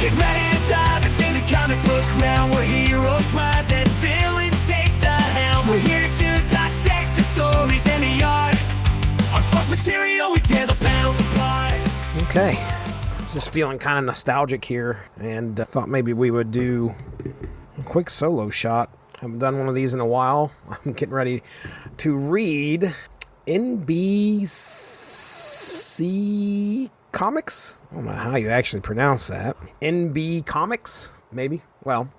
Get ready to dive into the comic book realm, where heroes rise and villains take the helm. We're here to dissect the stories and the art. Our source material, we tear the panels apart. Okay, just feeling kind of nostalgic here, and thought maybe we would do a quick solo shot. Haven't done one of these in a while. I'm getting ready to read NBC Comics. I don't know how you actually pronounce that. NB Comics, maybe? Well,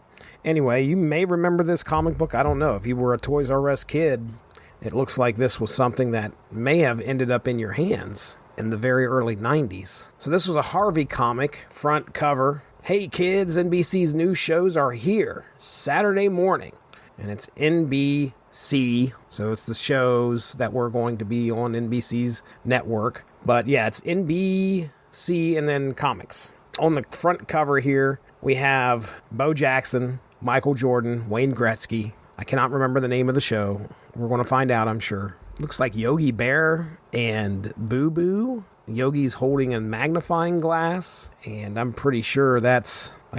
anyway, you may remember this comic book. I don't know. If you were a Toys R Us kid, it looks like this was something that may have ended up in your hands in the very early 90s. So this was a Harvey comic, front cover. Hey kids, NBC's new shows are here Saturday morning. And it's NBC, so it's the shows that were going to be on NBC's network. But yeah, it's NBC and then comics. On the front cover here, we have Bo Jackson, Michael Jordan, Wayne Gretzky. I cannot remember the name of the show. We're going to find out, I'm sure. Looks like Yogi Bear and Boo Boo. Yogi's holding a magnifying glass, and I'm pretty sure I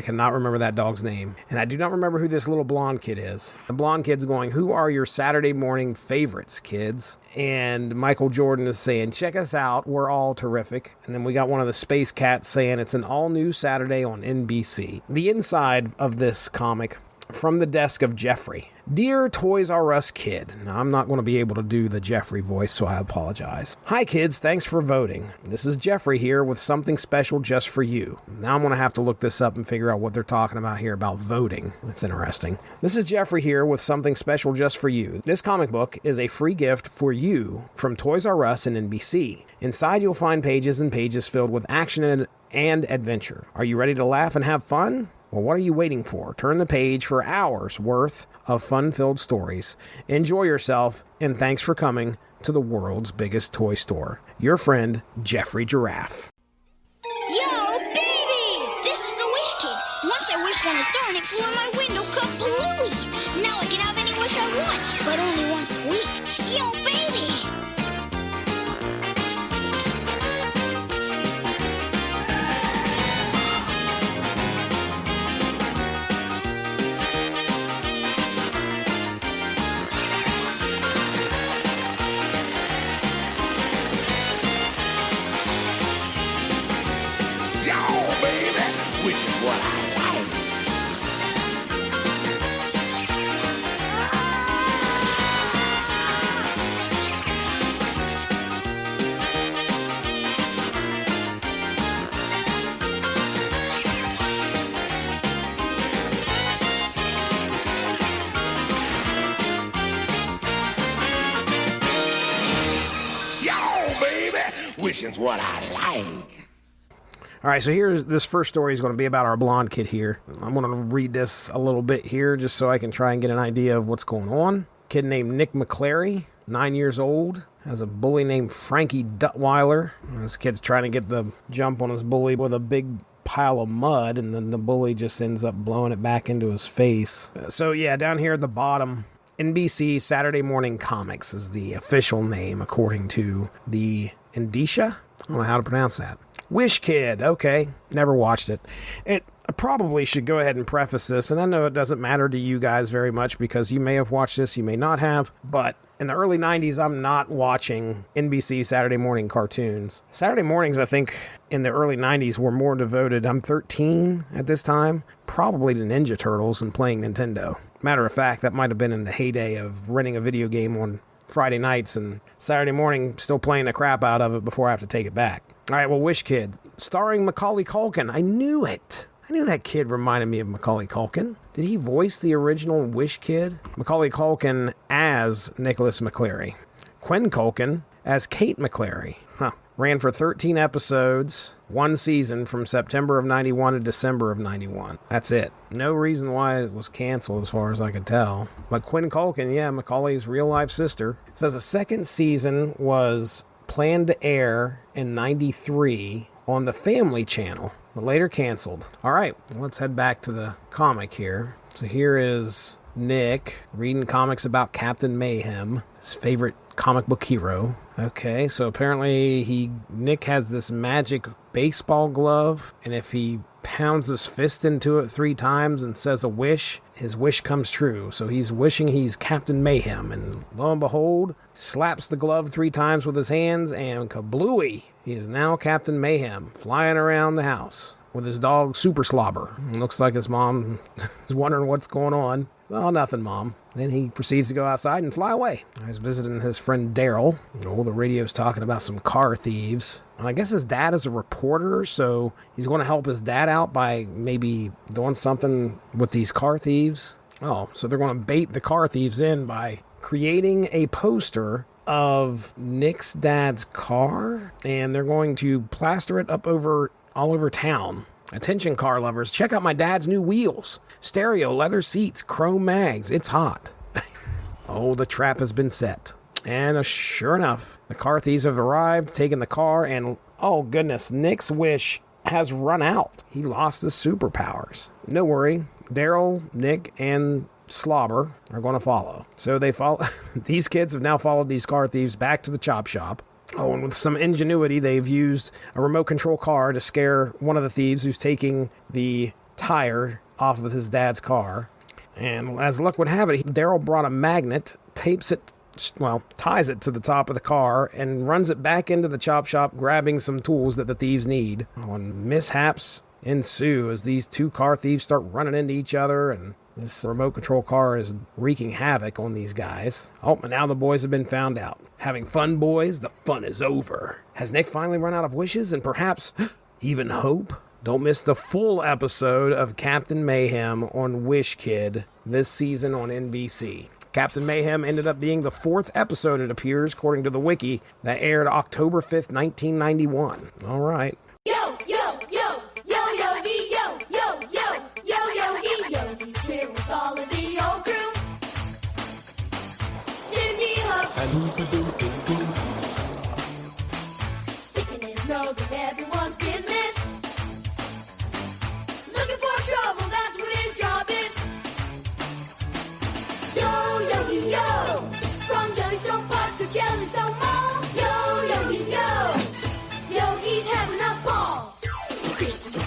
cannot remember that dog's name. And I do not remember who this little blonde kid is. The blonde kid's going, who are your Saturday morning favorites, kids? And Michael Jordan is saying, check us out, we're all terrific. And then we got one of the Space Cats saying, it's an all-new Saturday on NBC. The inside of this comic, from the desk of Jeffrey. Dear Toys R Us kid. Now, I'm not going to be able to do the Jeffrey voice, so I apologize. Hi kids, thanks for voting. This is Jeffrey here with something special just for you. Now I'm going to have to look this up and figure out what they're talking about here about voting. That's interesting. This is Jeffrey here with something special just for you. This comic book is a free gift for you from Toys R Us and NBC. Inside you'll find pages and pages filled with action and adventure. Are you ready to laugh and have fun? Well, what are you waiting for? Turn the page for hours worth of fun-filled stories. Enjoy yourself, and thanks for coming to the world's biggest toy store. Your friend, Jeffrey Giraffe. Yo, baby! This is the Wish Kid. Once I wished on a star and it flew in my window kablooey. Now I can have any wish I want, but only once a week. Yo, baby! Which is what I like. Yo, baby, which is what I like. All right, so this first story is going to be about our blonde kid here. I'm going to read this a little bit here just so I can try and get an idea of what's going on. Kid named Nick McClary, 9 years old, has a bully named Frankie Duttweiler. This kid's trying to get the jump on his bully with a big pile of mud, and then the bully just ends up blowing it back into his face. So yeah, down here at the bottom, NBC Saturday Morning Comics is the official name according to the Indicia. I don't know how to pronounce that. Wish Kid, okay, never watched it. I probably should go ahead and preface this, and I know it doesn't matter to you guys very much because you may have watched this, you may not have, but in the early 90s, I'm not watching NBC Saturday morning cartoons. Saturday mornings, I think, in the early 90s were more devoted, I'm 13 at this time, probably to Ninja Turtles and playing Nintendo. Matter of fact, that might have been in the heyday of renting a video game on Friday nights and Saturday morning still playing the crap out of it before I have to take it back. All right, well, Wish Kid, starring Macaulay Culkin. I knew it. I knew that kid reminded me of Macaulay Culkin. Did he voice the original Wish Kid? Macaulay Culkin as Nicholas McClary. Quinn Culkin as Kate McClary. Ran for 13 episodes, one season from September of 91 to December of 91. That's it. No reason why it was canceled as far as I could tell. But Quinn Culkin, yeah, Macaulay's real-life sister, says the second season was planned to air in 93 on the Family Channel, but later canceled. All right, let's head back to the comic here. So here is Nick reading comics about Captain Mayhem, his favorite comic book hero. Okay, so apparently Nick has this magic baseball glove, and if he pounds his fist into it 3 times and says a wish. His wish comes true. So he's wishing he's Captain Mayhem. And lo and behold, slaps the glove 3 times with his hands, and kablooey, he is now Captain Mayhem, flying around the house with his dog Super Slobber. Looks like his mom is wondering what's going on. Oh, nothing, Mom. Then he proceeds to go outside and fly away. He's visiting his friend Daryl. Oh, the radio's talking about some car thieves. And I guess his dad is a reporter, so he's going to help his dad out by maybe doing something with these car thieves. Oh, so they're going to bait the car thieves in by creating a poster of Nick's dad's car, and they're going to plaster it up all over town. Attention, car lovers, check out my dad's new wheels. Stereo, leather seats, chrome mags. It's hot. Oh, the trap has been set. And sure enough, the car thieves have arrived, taken the car, and oh goodness, Nick's wish has run out. He lost his superpowers. No worry, Daryl, Nick, and Slobber are going to follow. So they follow. These kids have now followed these car thieves back to the chop shop. Oh, and with some ingenuity, they've used a remote control car to scare one of the thieves who's taking the tire off of his dad's car. And as luck would have it, Daryl brought a magnet, ties it to the top of the car, and runs it back into the chop shop, grabbing some tools that the thieves need. Oh, and mishaps ensue as these 2 car thieves start running into each other, and this remote control car is wreaking havoc on these guys. Oh, and now the boys have been found out. Having fun, boys? The fun is over. Has Nick finally run out of wishes and perhaps even hope? Don't miss the full episode of Captain Mayhem on Wish Kid this season on NBC. Captain Mayhem ended up being the 4th episode, it appears, according to the wiki, that aired October 5th, 1991. All right. Yo, yo, yo, yo, yogi, yo, yo, yo, yo, yogi, yogi's here with all of the old crew. Cindy Hook, sticking his nose in everyone's business. Looking for trouble, that's what his job is. Yo, yogi, yo, from Jellystone Park to Jellystone Mall. Yo, yogi, yo, yogi's having a ball.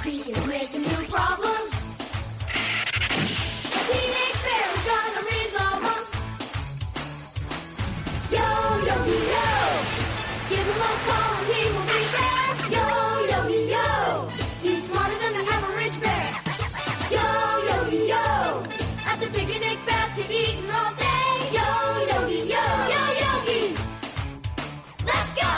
He is making new problems. A teenage bear is gonna resolve them. Yo, yogi, yo, give him a call and he will be there. Yo, yogi, yo, he's smarter than the average bear. Yo, yogi, yo, at the picnic basket eating all day. Yo, yogi, yo, yogi, let's go.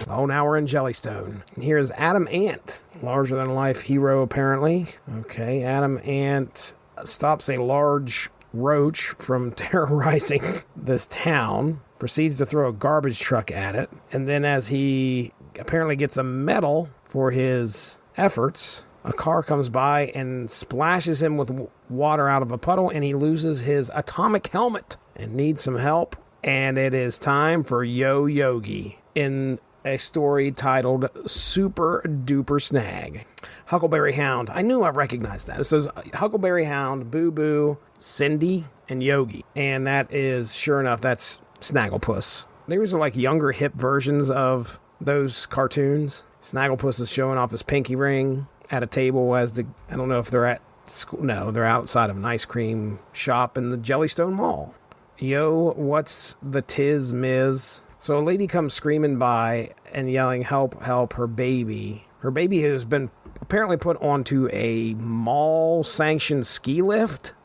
Oh, now we're in Jellystone. And here's Adam Ant, larger-than-life hero, apparently. Okay, Adam Ant stops a large roach from terrorizing this town, proceeds to throw a garbage truck at it, and then as he apparently gets a medal for his efforts, a car comes by and splashes him with water out of a puddle, and he loses his atomic helmet and needs some help. And it is time for Yo Yogi in a story titled Super Duper Snag. Huckleberry Hound. I knew I recognized that. It says Huckleberry Hound, Boo Boo, Cindy, and Yogi. And that is, sure enough, that's Snagglepuss. These are like younger, hip versions of those cartoons. Snagglepuss is showing off his pinky ring at a table as I don't know if they're at school. No, they're outside of an ice cream shop in the Jellystone Mall. Yo, what's the tiz, Miz? So a lady comes screaming by and yelling, help, help, her baby. Her baby has been apparently put onto a mall-sanctioned ski lift.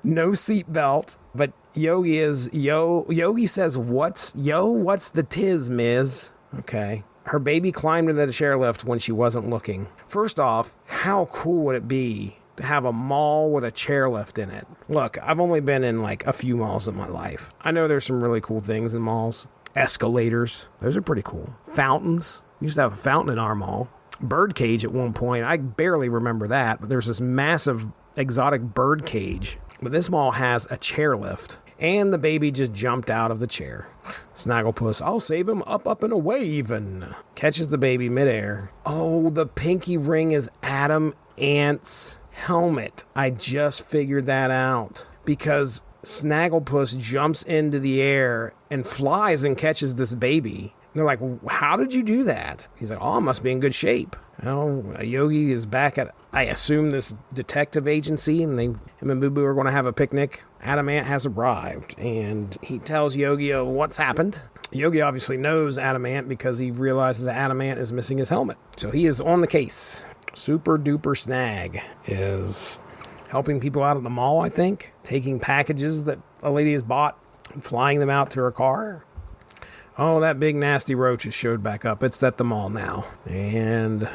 No seatbelt. But Yogi says, what's the tiz, Miz? Okay. Her baby climbed into the chairlift when she wasn't looking. First off, how cool would it be to have a mall with a chairlift in it? Look, I've only been in like a few malls in my life. I know there's some really cool things in malls. Escalators, those are pretty cool. Fountains, we used to have a fountain in our mall. Birdcage at one point, I barely remember that, but there's this massive exotic bird cage. But this mall has a chairlift, and the baby just jumped out of the chair. Snagglepuss, I'll save him, up and away even. Catches the baby midair. Oh, the pinky ring is Adam Ant's helmet. I just figured that out because Snagglepuss jumps into the air and flies and catches this baby. They're like, how did you do that? He's like, oh, I must be in good shape. Yogi is back at, I assume, this detective agency, and him and Boo Boo are going to have a picnic. Adamant has arrived, and he tells Yogi what's happened. Yogi obviously knows Adamant because he realizes that Adamant is missing his helmet. So he is on the case. Super Duper Snag is helping people out at the mall, I think, taking packages that a lady has bought and flying them out to her car. Oh, that big nasty roach has showed back up. It's at the mall now. And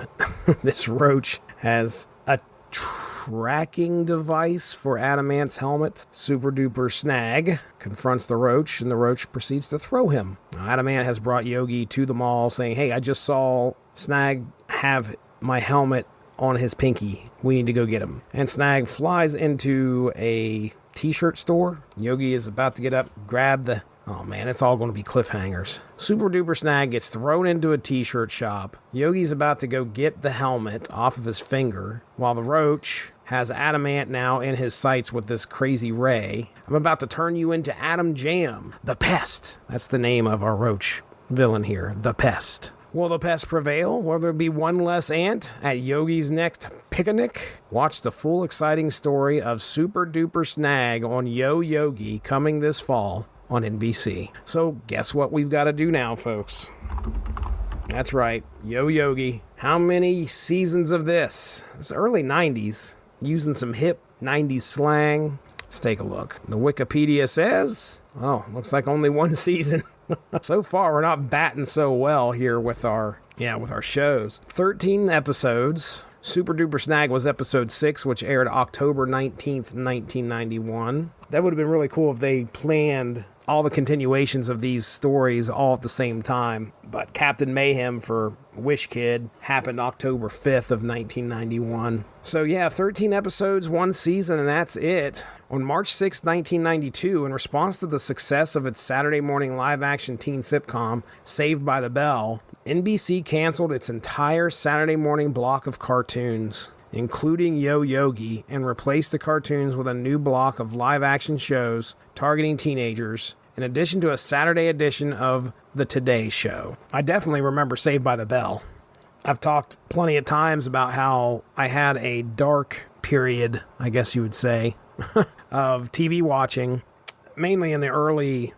this roach has a tracking device for Adamant's helmet. Super Duper Snag confronts the roach, and the roach proceeds to throw him. Now, Adamant has brought Yogi to the mall saying, hey, I just saw Snag have my helmet on his pinky. We need to go get him. And Snag flies into a t-shirt store. Yogi is about to get up, grab the... Oh man, it's all going to be cliffhangers. Super Duper Snag gets thrown into a t-shirt shop. Yogi's about to go get the helmet off of his finger, while the roach has Adamant now in his sights with this crazy ray. I'm about to turn you into Adam Jam, the Pest. That's the name of our roach villain here, the Pest. Will the pest prevail? Will there be one less ant at Yogi's next picnic? Watch the full exciting story of Super Duper Snag on Yo Yogi coming this fall on NBC. So guess what we've got to do now, folks? That's right, Yo Yogi. How many seasons of this? It's early 90s, using some hip 90s slang. Let's take a look. The Wikipedia says, oh, looks like only one season. So far, we're not batting so well here with our shows. 13 episodes. Super Duper Snag was episode 6, which aired October 19th, 1991. That would have been really cool if they planned all the continuations of these stories all at the same time. But Captain Mayhem for Wish Kid happened October 5th of 1991. So yeah, 13 episodes, one season, and that's it. On March 6, 1992, in response to the success of its Saturday morning live-action teen sitcom, Saved by the Bell, NBC canceled its entire Saturday morning block of cartoons, including Yo Yogi, and replaced the cartoons with a new block of live-action shows targeting teenagers, in addition to a Saturday edition of The Today Show. I definitely remember Saved by the Bell. I've talked plenty of times about how I had a dark period, I guess you would say, of TV watching, mainly in the early...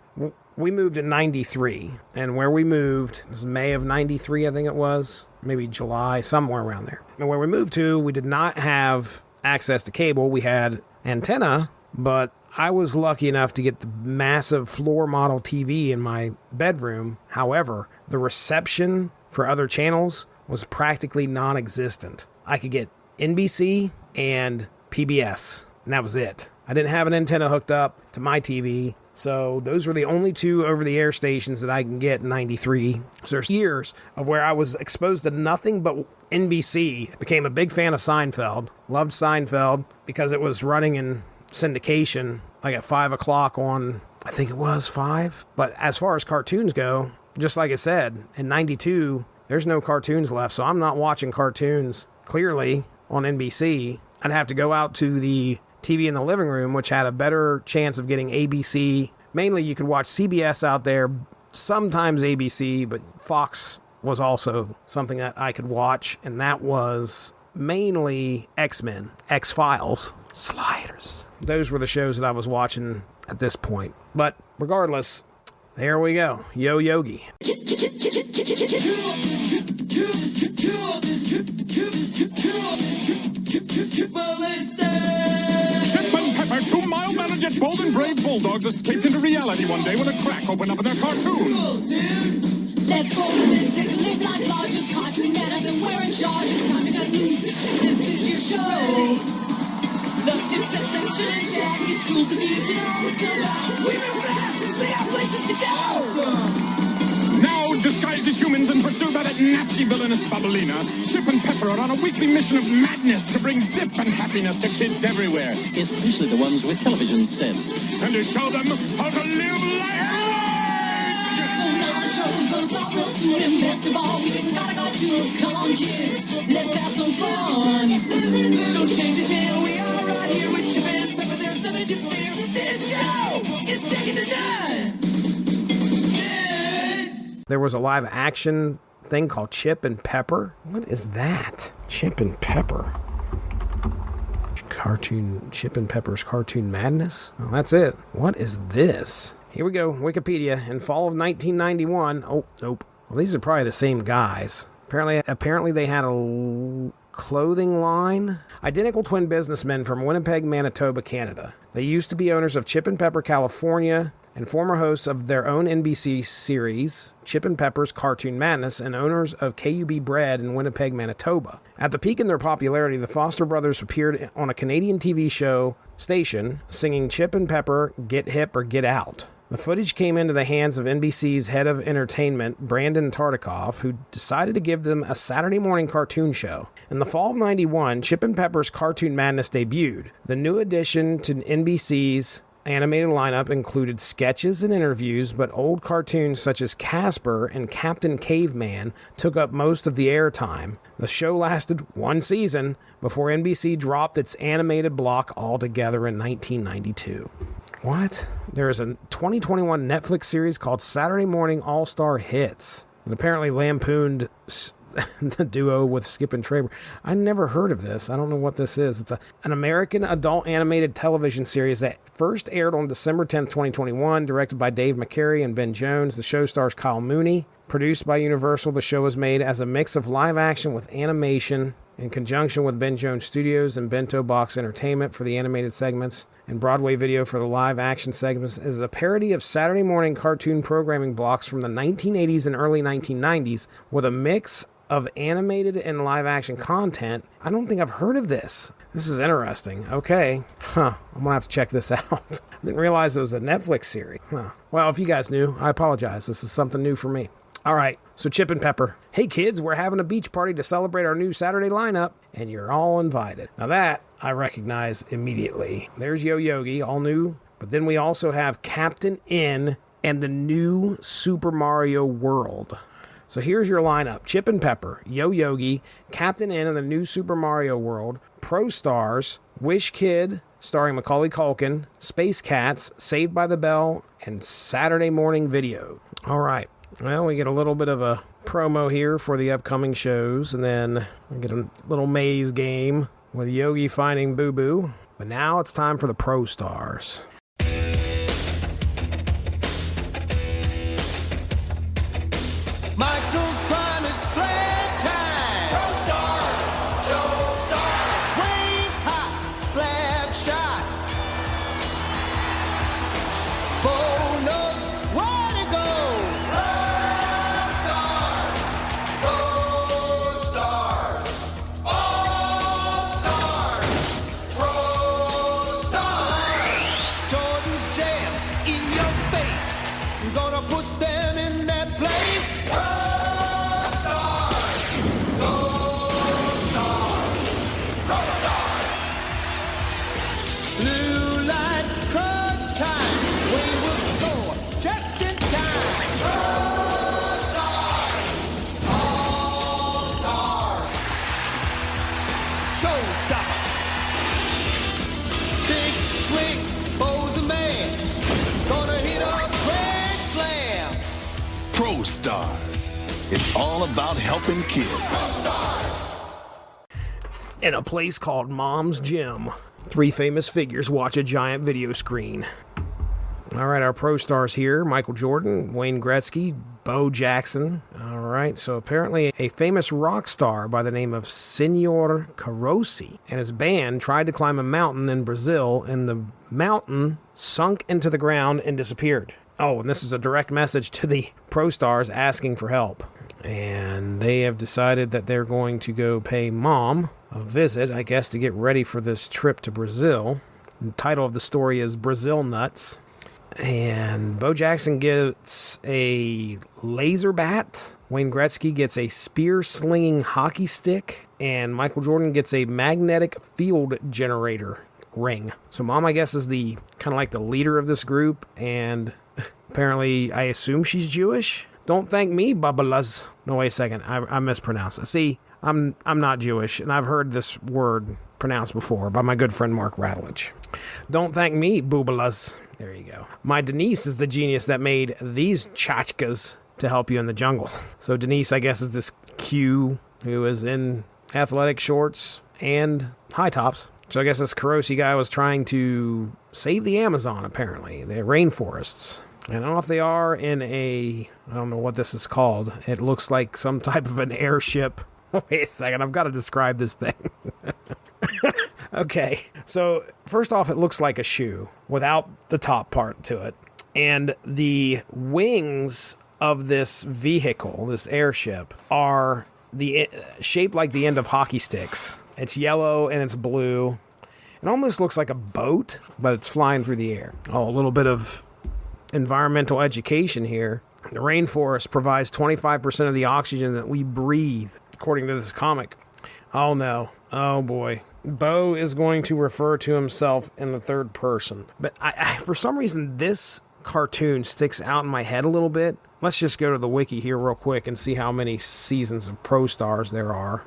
We moved in 93, and where we moved, it was May of 93, I think it was, maybe July, somewhere around there. And where we moved to, we did not have access to cable. We had antenna, but I was lucky enough to get the massive floor model TV in my bedroom. However, the reception for other channels was practically non-existent. I could get NBC and PBS, and that was it. I didn't have an antenna hooked up to my TV, so those were the only two over-the-air stations that I can get in 93. So there's years of where I was exposed to nothing but NBC. I became a big fan of Seinfeld. Loved Seinfeld because it was running in syndication like at 5 o'clock on, I think it was 5. But as far as cartoons go, just like I said, in 92, there's no cartoons left. So I'm not watching cartoons clearly on NBC. I'd have to go out to the TV in the living room, which had a better chance of getting ABC. Mainly you could watch CBS out there, sometimes ABC, but Fox was also something that I could watch, and that was mainly X-Men, X-Files, Sliders. Those were the shows that I was watching at this point. But regardless, there we go. Yo Yogi. Two mild-mannered, bold and brave bulldogs escaped into reality one day when a crack opened up in their cartoon. Let's go to this stick and live like lodges. Cartoon men have been wearing charges. Time to got music. This is your show. The chips and the shine shack. It's cool to be heroes. Come out. We've been fast. We have places to go. Now, disguised as humans and pursued by that nasty villainous Bubblina, Chip and Pepper are on a weekly mission of madness to bring zip and happiness to kids everywhere. Especially the ones with television sets. And to show them how to live life So now the show's gonna start real soon. And best of all, we gotta go to. Come on, kids. Let's have some fun. Don't change the channel. We are right here with Chip and Pepper. There's nothing to fear. This show is second to none. There was a live action thing called Chip and Pepper. What is that? Chip and Pepper. Cartoon, Chip and Pepper's Cartoon Madness? Oh, that's it. What is this? Here we go, Wikipedia. In fall of 1991, oh, nope. Well, these are probably the same guys. Apparently they had a clothing line. Identical twin businessmen from Winnipeg, Manitoba, Canada. They used to be owners of Chip and Pepper, California, and former hosts of their own NBC series, Chip and Pepper's Cartoon Madness, and owners of KUB Bread in Winnipeg, Manitoba. At the peak in their popularity, the Foster brothers appeared on a Canadian TV show station singing Chip and Pepper, Get Hip or Get Out. The footage came into the hands of NBC's head of entertainment, Brandon Tartikoff, who decided to give them a Saturday morning cartoon show. In the fall of '91, Chip and Pepper's Cartoon Madness debuted. The new addition to NBC's animated lineup included sketches and interviews, but old cartoons such as Casper and Captain Caveman took up most of the airtime. The show lasted one season before NBC dropped its animated block altogether in 1992. What? There is a 2021 Netflix series called Saturday Morning All-Star Hits. It apparently lampooned the duo with Skip and Traver. I never heard of this. I don't know what this is. It's an American adult animated television series that first aired on December 10th, 2021, directed by Dave McCary and Ben Jones. The show stars Kyle Mooney. Produced by Universal, the show was made as a mix of live action with animation in conjunction with Ben Jones Studios and Bento Box Entertainment for the animated segments, and Broadway Video for the live action segments. Is a parody of Saturday morning cartoon programming blocks from the 1980s and early 1990s with a mix of animated and live action content. I don't think I've heard of this. This is interesting. Okay. I'm gonna have to check this out. I didn't realize it was a Netflix series. Well, if you guys knew, I apologize. This is something new for me. All right, so Chip and Pepper. Hey kids, we're having a beach party to celebrate our new Saturday lineup, and you're all invited. Now that I recognize immediately. There's Yo Yogi, all new, but then we also have Captain N and the new Super Mario World. So here's your lineup. Chip and Pepper, Yo Yogi, Captain N and the new Super Mario World, Pro Stars, Wish Kid, starring Macaulay Culkin, Space Cats, Saved by the Bell, and Saturday Morning Video. All right. Well, we get a little bit of a promo here for the upcoming shows, and then we get a little maze game with Yogi finding Boo Boo. But now it's time for the Pro Stars. Michael's prime is slam time. Pro Stars, show stars. Wayne's hot, slap shot. Bo knows where to go. Pro stars, all stars. Pro stars. Jordan jams in your face. I'm gonna put them in their place. Blue light, crunch time. Wayne will score just in time. Pro stars, all stars. Showstopper. Big swing, Bo's the man. Gonna hit a grand slam. Pro Stars. It's all about helping kids. Pro stars. In a place called Mom's Gym, three famous figures watch a giant video screen. All right, our Pro Stars here: Michael Jordan, Wayne Gretzky, Bo Jackson. All right, so apparently a famous rock star by the name of Senor Carosi and his band tried to climb a mountain in Brazil, and the mountain sunk into the ground and disappeared. Oh, and this is a direct message to the Pro Stars asking for help. And they have decided that they're going to go pay Mom a visit, I guess, to get ready for this trip to Brazil. The title of the story is Brazil Nuts. And Bo Jackson gets a laser bat. Wayne Gretzky gets a spear-slinging hockey stick. And Michael Jordan gets a magnetic field generator ring. So Mom, I guess, is the kind of like the leader of this group. And apparently, I assume she's Jewish. Don't thank me, Babalas. No, wait a second. I mispronounced it. See, I'm not Jewish, and I've heard this word pronounced before by my good friend Mark Rattledge. Don't thank me, Boobalas. There you go. My Denise is the genius that made these tchotchkes. to help you in the jungle. So Denise, I guess, is this Q who is in athletic shorts and high tops. So I guess this Kurosi guy was trying to save the Amazon, apparently, the rainforests. And I don't know if they are in I don't know what this is called. It looks like some type of an airship. Wait a second, I've got to describe this thing. Okay, so first off, it looks like a shoe without the top part to it. And the wings of this vehicle, this airship, are shaped like the end of hockey sticks. It's yellow and it's blue. It almost looks like a boat, but it's flying through the air. Oh, a little bit of environmental education here. The rainforest provides 25% of the oxygen that we breathe, according to this comic. Oh no. Oh boy. Bo is going to refer to himself in the third person. But I for some reason, this cartoon sticks out in my head a little bit. Let's just go to the wiki here real quick and see how many seasons of Pro Stars there are.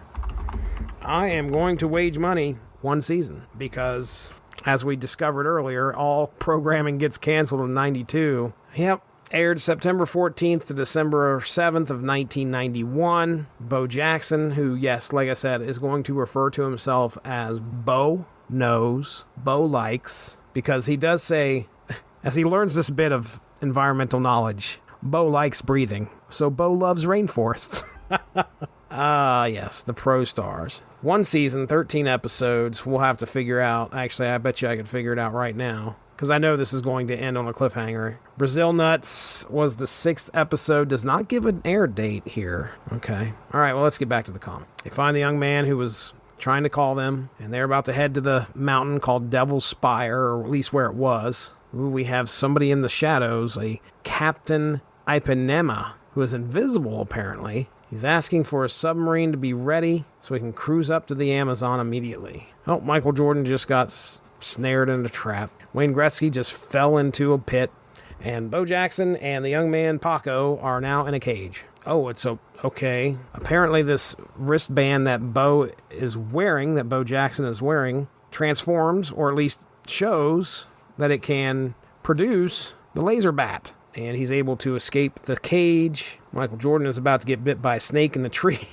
I am going to wage money 1 season because, as we discovered earlier, all programming gets canceled in 92. Yep. Aired September 14th to December 7th of 1991. Bo Jackson, who, yes, like I said, is going to refer to himself as Bo Knows, Bo Likes, because he does say, as he learns this bit of environmental knowledge, Bo likes breathing, so Bo loves rainforests. Yes, the Pro Stars. 1 season, 13 episodes. We'll have to figure out. Actually, I bet you I could figure it out right now, because I know this is going to end on a cliffhanger. Brazil Nuts was the 6th episode. Does not give an air date here. Okay. All right, well, let's get back to the comic. They find the young man who was trying to call them, and they're about to head to the mountain called Devil's Spire, or at least where it was. Ooh, we have somebody in the shadows, a Captain Ipanema, who is invisible, apparently. He's asking for a submarine to be ready so he can cruise up to the Amazon immediately. Oh, Michael Jordan just got snared in a trap. Wayne Gretzky just fell into a pit. And Bo Jackson and the young man Paco are now in a cage. Oh, it's okay. Apparently this wristband that Bo Jackson is wearing, transforms, or at least shows that it can produce the laser bat. And he's able to escape the cage. Michael Jordan is about to get bit by a snake in the tree.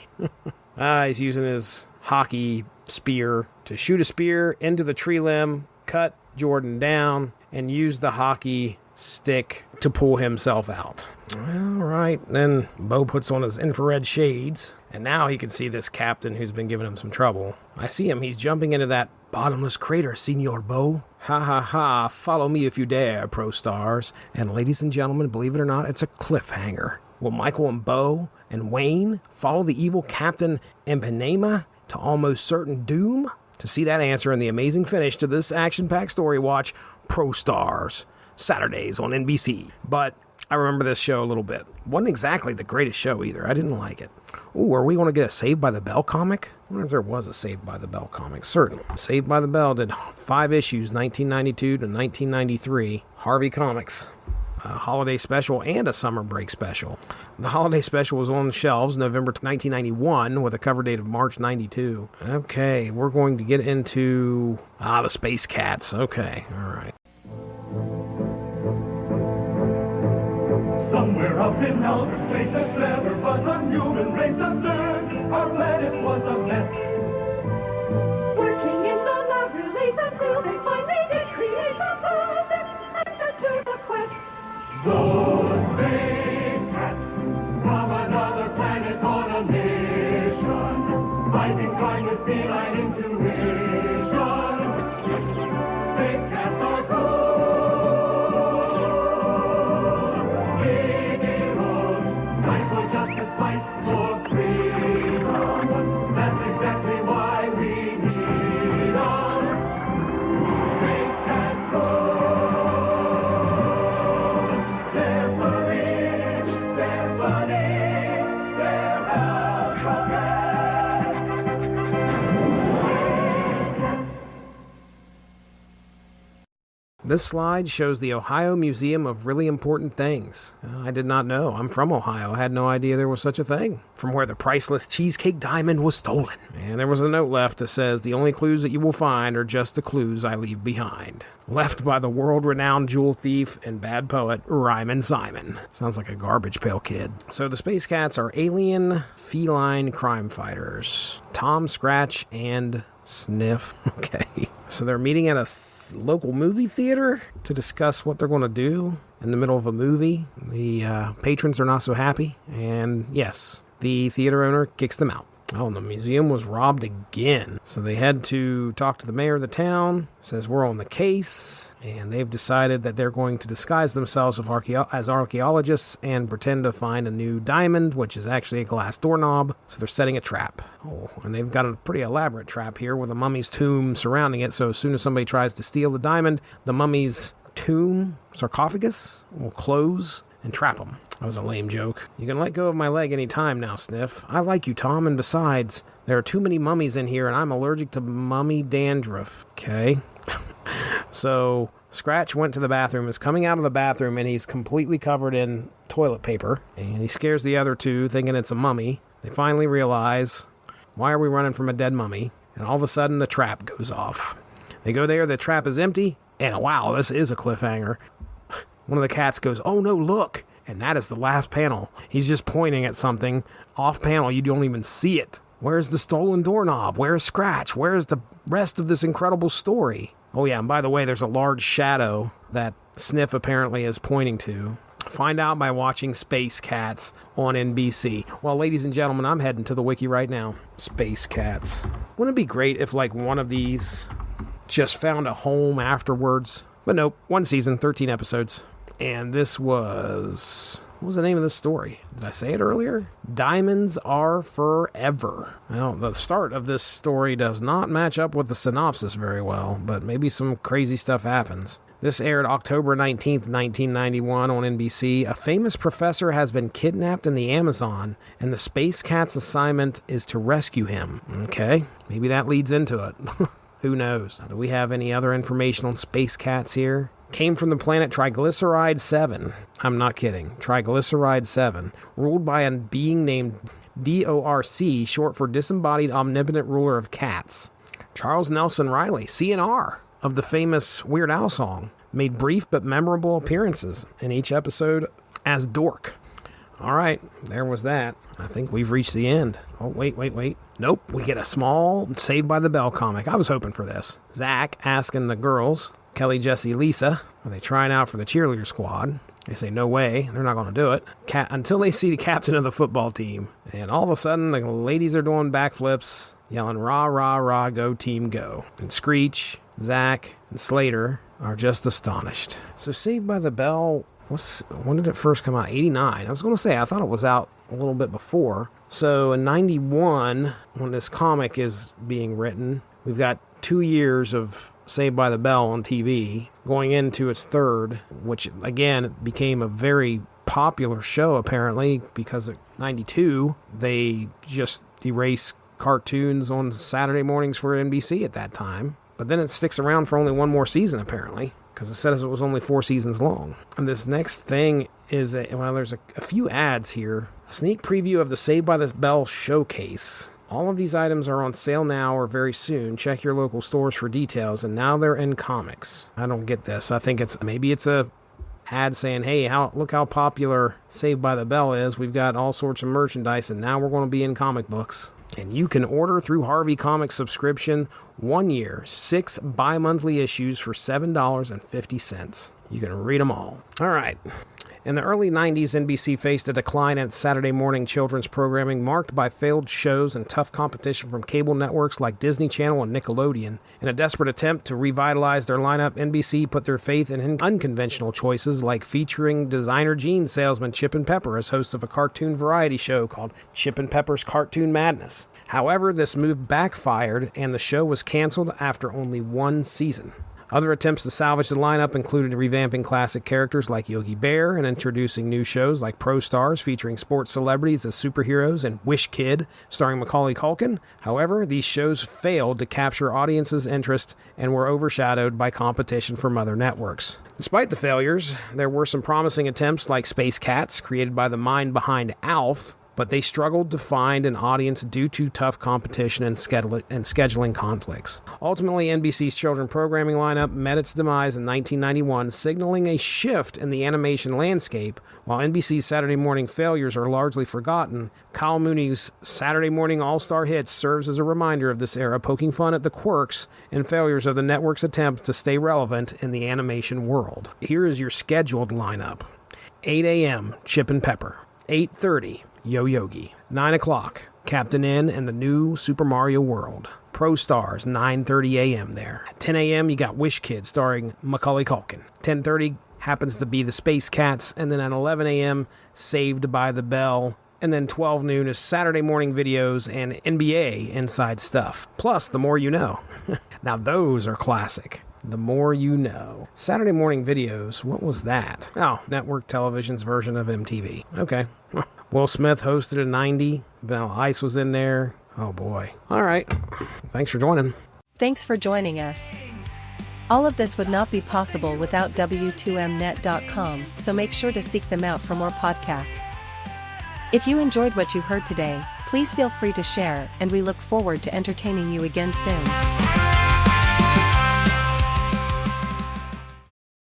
He's using his hockey spear to shoot a spear into the tree limb, cut Jordan down, and use the hockey stick to pull himself out. All right, then Bo puts on his infrared shades, and now he can see this captain who's been giving him some trouble. I see him. He's jumping into that bottomless crater, Senor Bo. Ha ha ha, follow me if you dare, Pro Stars. And ladies and gentlemen, believe it or not, it's a cliffhanger. Will Michael and Bo and Wayne follow the evil Captain Ipanema to almost certain doom? To see that answer and the amazing finish to this action-packed story, watch Pro Stars, Saturdays on NBC. But I remember this show a little bit. Wasn't exactly the greatest show either. I didn't like it. Ooh, are we going to get a Saved by the Bell comic? I wonder if there was a Saved by the Bell comic. Certainly. Saved by the Bell did 5 issues, 1992 to 1993. Harvey Comics. A holiday special and a summer break special. The holiday special was on the shelves November 1991 with a cover date of March 92. Okay, we're going to get into the Space Cats. Okay, all right. Somewhere up in outer space, a clever but unhuman race observed our planet was a mess. Working in the laboratories until they finally did create a perfect answer to the quest. Those space cats from another planet on a mission, fighting crime with feline intuition. Space cats are cool, heroes, fight for justice, fight for freedom. That's exactly why we need them. Space cats go. This slide shows the Ohio Museum of Really Important Things. I did not know. I'm from Ohio. I had no idea there was such a thing. From where the priceless cheesecake diamond was stolen. And there was a note left that says, the only clues that you will find are just the clues I leave behind. Left by the world-renowned jewel thief and bad poet, Ryman Simon. Sounds like a garbage pail kid. So the Space Cats are alien, feline crime fighters. Tom, Scratch, and Sniff. Okay. So they're meeting at a local movie theater to discuss what they're going to do in the middle of a movie. The patrons are not so happy, and yes, the theater owner kicks them out. Oh, and the museum was robbed again. So they had to talk to the mayor of the town. Says we're on the case, and they've decided that they're going to disguise themselves as archaeologists and pretend to find a new diamond, which is actually a glass doorknob. So they're setting a trap. Oh, and they've got a pretty elaborate trap here with a mummy's tomb surrounding it. So as soon as somebody tries to steal the diamond, the mummy's tomb, sarcophagus, will close and trap them. That was a lame joke. You can let go of my leg any time now, Sniff. I like you, Tom, and besides, there are too many mummies in here, and I'm allergic to mummy dandruff. Okay? So, Scratch went to the bathroom, is coming out of the bathroom, and he's completely covered in toilet paper, and he scares the other two, thinking it's a mummy. They finally realize, why are we running from a dead mummy? And all of a sudden, the trap goes off. They go there, the trap is empty, and wow, this is a cliffhanger. One of the cats goes, oh no, look! And that is the last panel. He's just pointing at something off panel. You don't even see it. Where's the stolen doorknob? Where's Scratch? Where's the rest of this incredible story? Oh yeah, and by the way, there's a large shadow that Sniff apparently is pointing to. Find out by watching Space Cats on NBC. Well, ladies and gentlemen, I'm heading to the wiki right now. Space Cats. Wouldn't it be great if like one of these just found a home afterwards? But nope, one season, 13 episodes. And this was... what was the name of this story? Did I say it earlier? Diamonds Are Forever. Well, the start of this story does not match up with the synopsis very well, but maybe some crazy stuff happens. This aired October 19th, 1991 on NBC. A famous professor has been kidnapped in the Amazon, and the Space Cat's assignment is to rescue him. Okay, maybe that leads into it. Who knows? Do we have any other information on Space Cats here? Came from the planet Triglyceride 7. I'm not kidding. Triglyceride 7. Ruled by a being named DORC, short for Disembodied Omnipotent Ruler of Cats. Charles Nelson Riley, CNR, of the famous Weird Al song, made brief but memorable appearances in each episode as Dork. All right, there was that. I think we've reached the end. Oh, wait. Nope, we get a small Saved by the Bell comic. I was hoping for this. Zach asking the girls, Kelly, Jesse, Lisa, are they trying out for the cheerleader squad? They say, no way, they're not going to do it. Until they see the captain of the football team. And all of a sudden, the ladies are doing backflips, yelling, rah, rah, rah, go team, go. And Screech, Zach, and Slater are just astonished. So Saved by the Bell, when did it first come out? 89. I was going to say, I thought it was out a little bit before. So in 91, when this comic is being written, we've got 2 years of Saved by the Bell on TV, going into its third, which again became a very popular show apparently, because at 92 they just erased cartoons on Saturday mornings for NBC at that time. But then it sticks around for only one more season apparently, because it says it was only 4 seasons long. And this next thing is, there's a few ads here. A sneak preview of the Saved by the Bell showcase. All of these items are on sale now or very soon. Check your local stores for details, and now they're in comics. I don't get this. I think maybe it's a ad saying, hey, look how popular Saved by the Bell is. We've got all sorts of merchandise, and now we're going to be in comic books. And you can order through Harvey Comics subscription 1 year, 6 bi-monthly issues for $7.50. You can read them all. All right. In the early 90s, NBC faced a decline in Saturday morning children's programming marked by failed shows and tough competition from cable networks like Disney Channel and Nickelodeon. In a desperate attempt to revitalize their lineup, NBC put their faith in unconventional choices like featuring designer jeans salesman Chip and Pepper as hosts of a cartoon variety show called Chip and Pepper's Cartoon Madness. However, this move backfired and the show was canceled after only 1 season. Other attempts to salvage the lineup included revamping classic characters like Yogi Bear and introducing new shows like Pro Stars featuring sports celebrities as superheroes and Wish Kid starring Macaulay Culkin. However, these shows failed to capture audiences' interest and were overshadowed by competition from other networks. Despite the failures, there were some promising attempts like Space Cats, created by the mind behind Alf, but they struggled to find an audience due to tough competition and scheduling conflicts. Ultimately, NBC's children programming lineup met its demise in 1991, signaling a shift in the animation landscape. While NBC's Saturday morning failures are largely forgotten, Kyle Mooney's Saturday Morning All-Star Hits serves as a reminder of this era, poking fun at the quirks and failures of the network's attempt to stay relevant in the animation world. Here is your scheduled lineup. 8 a.m., Chip and Pepper. 8:30, Yo Yogi. 9 o'clock, Captain N and the New Super Mario World. Pro Stars, 9:30 a.m. there. At 10 a.m., you got Wish Kid starring Macaulay Culkin. 10:30 happens to be the Space Cats, and then at 11 a.m., Saved by the Bell. And then 12 noon is Saturday morning videos and NBA Inside Stuff. Plus, The More You Know. Now those are classic. The More You Know. Saturday morning videos, what was that? Oh, network television's version of MTV. Okay. Will Smith hosted a 90. Vanilla Ice was in there. Oh boy. All right. Thanks for joining. Thanks for joining us. All of this would not be possible without W2Mnet.com, so make sure to seek them out for more podcasts. If you enjoyed what you heard today, please feel free to share, and we look forward to entertaining you again soon.